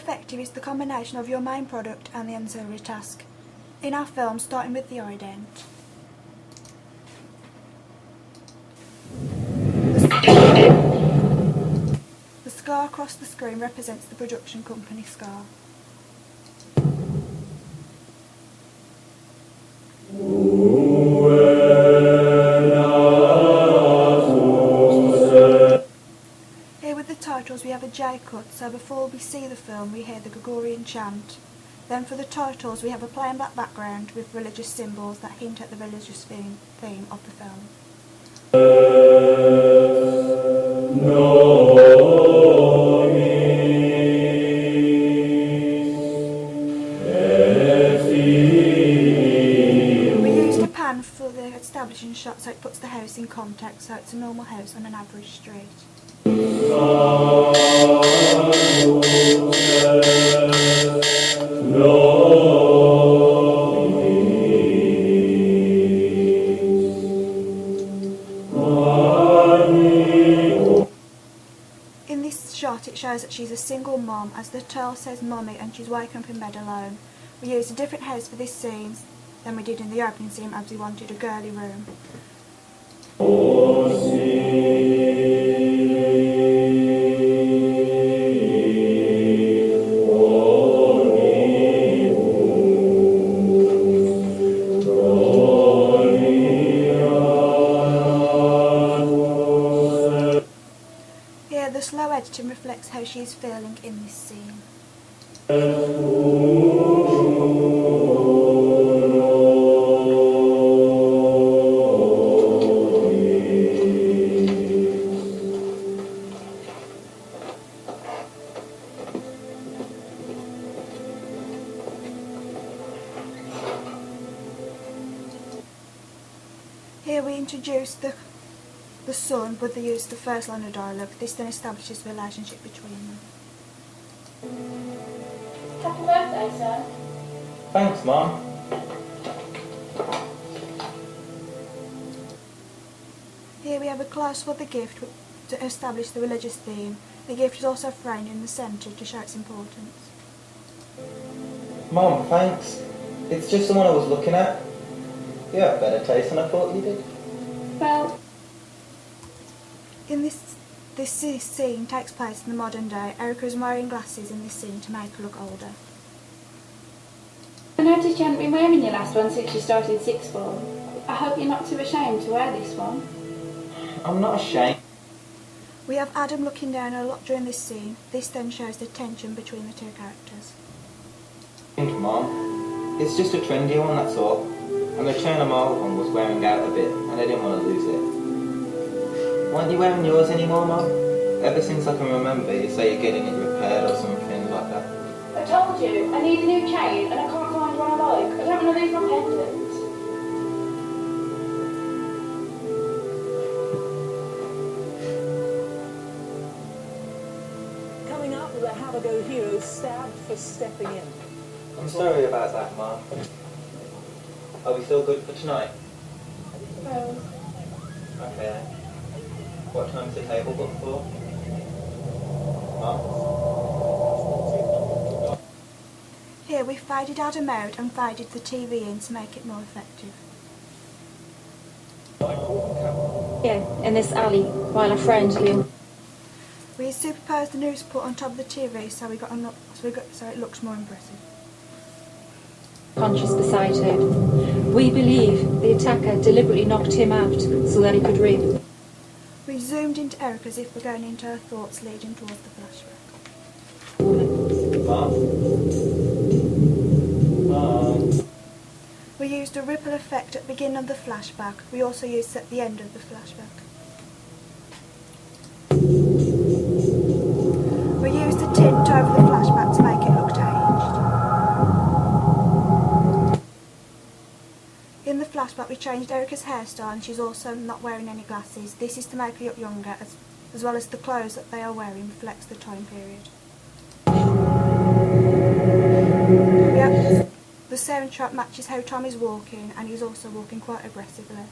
effective is the combination of your main product and the ancillary task. In our film, starting with the ident. The scar across the screen represents the production company scar. Here with the titles we have a J cut, so before we see the film we hear the Gregorian chant. Then for the titles we have a plain black background with religious symbols that hint at the religious theme of the film. We used a pan for the establishing shot so it puts the house in context, so it's a normal house on an average street. In this shot it shows that she's a single mom, as the title says mommy and she's waking up in bed alone. We used a different house for this scene than we did in the opening scene, as we wanted a girly room. Here the slow editing reflects how she is feeling in this scene. Here we introduce the son with the use of the first line of dialogue. This then establishes the relationship between them. Happy birthday, sir. Thanks, Mum. Here we have a close for the gift to establish the religious theme. The gift is also framed in the centre to show its importance. Mum, thanks. It's just the one I was looking at. You have better taste than I thought you did. Well, In this scene takes place in the modern day. Erica is wearing glasses in this scene to make her look older. I noticed you hadn't been wearing your last one since you started sixth form. I hope you're not too ashamed to wear this one. I'm not ashamed. We have Adam looking down a lot during this scene. This then shows the tension between the two characters. Mum. It's just a trendy one, that's all. And the China Mall one was wearing out a bit, and I didn't want to lose it. Why aren't you wearing yours anymore, Mum? Ever since I can remember, you say you're getting it repaired or something like that. I told you, I need a new chain and I can't find one I like. I don't want to lose my pendant. Coming up, the Have a Go hero stabbed for stepping in. I'm sorry about that, Mum. Are we still good for tonight? Well, Okay. What time's the table booked for? Mum? Here we faded Adam out and faded the TV in to make it more effective. Yeah, in this alley, while a friend who We superposed the news report on top of the TV so it looks more impressive. conscious beside her. We believe the attacker deliberately knocked him out so that he could rape. We zoomed into Erica as if we're going into her thoughts leading towards the flashback. Mum? We used a ripple effect at the beginning of the flashback. We also used it at the end of the flashback. We used a tint over the flashback to make it look aged. In the flashback we changed Erica's hairstyle and she's also not wearing any glasses. This is to make her look younger, as well as the clothes that they are wearing reflects the time period. The soundtrack matches how Tom is walking, and he's also walking quite aggressively.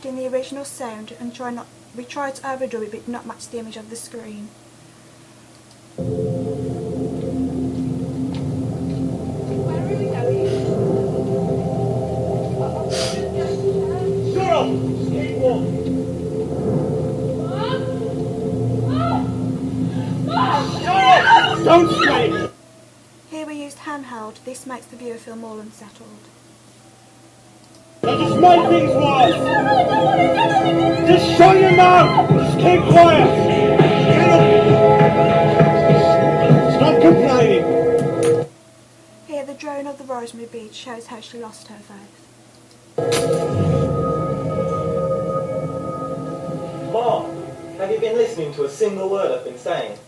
kept in the original sound and we tried to overdo it but not match the image of the screen. Where are we going? Shut up! Keep walking. Shut up! Don't scream! Here we used handheld. This makes the viewer feel more unsettled. That just make things worse! Just shut your mouth! Just keep quiet! Get up! Stop complaining! Here the drone of the Rosemary Beach shows how she lost her faith. Mom, have you been listening to a single word I've been saying?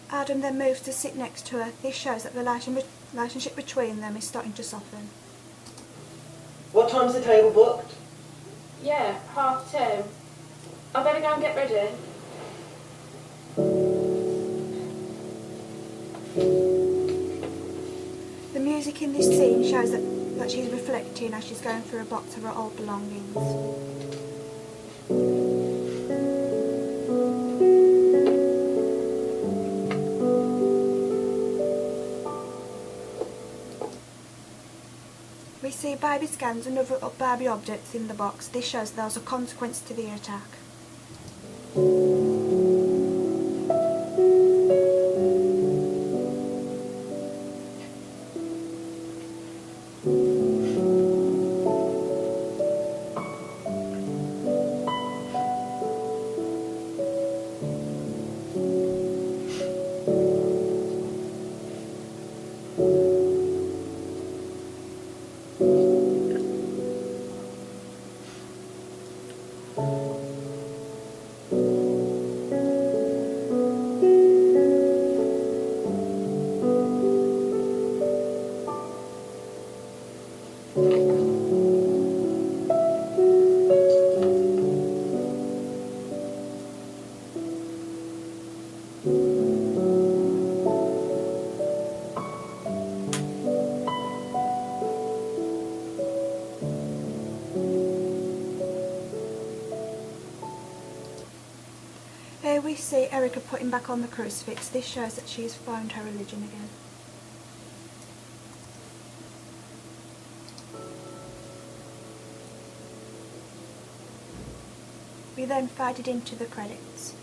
Adam then moves to sit next to her. This shows that the relationship between them is starting to soften. What time's the table booked? Yeah, 2:30. I better go and get ready. The music in this scene shows that she's reflecting as she's going through a box of her old belongings. We see baby scans and other baby objects in the box. This shows there was a consequence to the attack. Here we see Erica putting back on the crucifix. This shows that she's found her religion again. We then faded into the credits.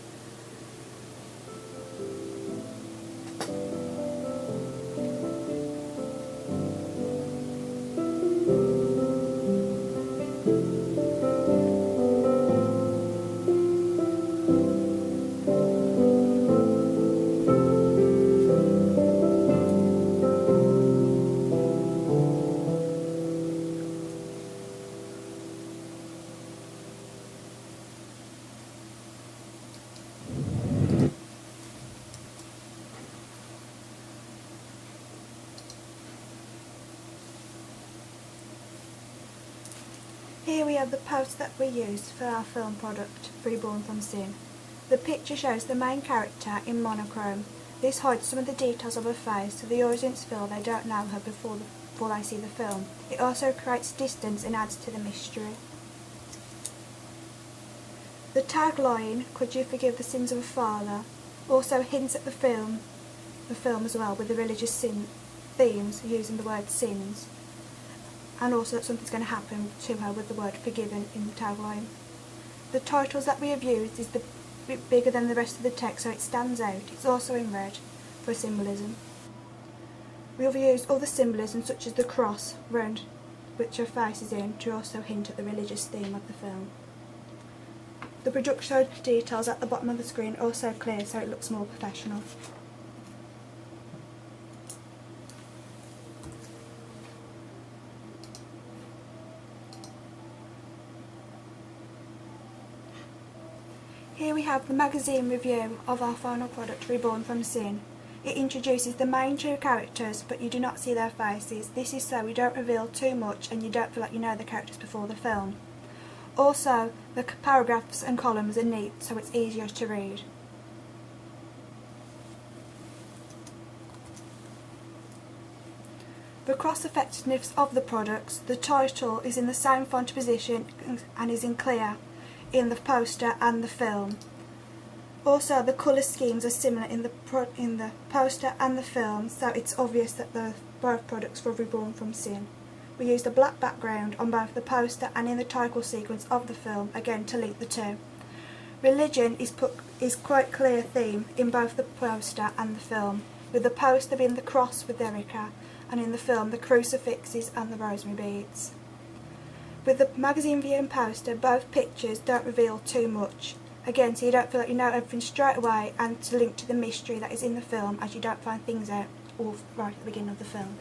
Here we have the poster that we used for our film product, Reborn from Sin. The picture shows the main character in monochrome. This hides some of the details of her face so the audience feel they don't know her before they see the film. It also creates distance and adds to the mystery. The tagline, "Could you forgive the sins of a father?" also hints at the film as well, with the religious themes using the word sins, and also that something's going to happen to her with the word forgiven in the tagline. The titles that we have used is the bit bigger than the rest of the text, so it stands out. It's also in red for symbolism. We have used other symbolism such as the cross round which her face is in to also hint at the religious theme of the film. The production details at the bottom of the screen are also clear so it looks more professional. Here we have the magazine review of our final product, Reborn from Sin. It introduces the main two characters, but you do not see their faces. This is so we don't reveal too much and you don't feel like you know the characters before the film. Also, the paragraphs and columns are neat, so it's easier to read. The cross-effectiveness of the products, the title is in the same font position and is in clear in the poster and the film. Also, the colour schemes are similar in the poster and the film, so it's obvious that they're both products for Reborn from Sin. We used a black background on both the poster and in the title sequence of the film, again to link the two. Religion is quite clear theme in both the poster and the film, with the poster being the cross with Erica, and in the film the crucifixes and the rosemary beads. With the magazine view and poster, both pictures don't reveal too much, again so you don't feel like you know everything straight away, and to link to the mystery that is in the film, as you don't find things out all right at the beginning of the film.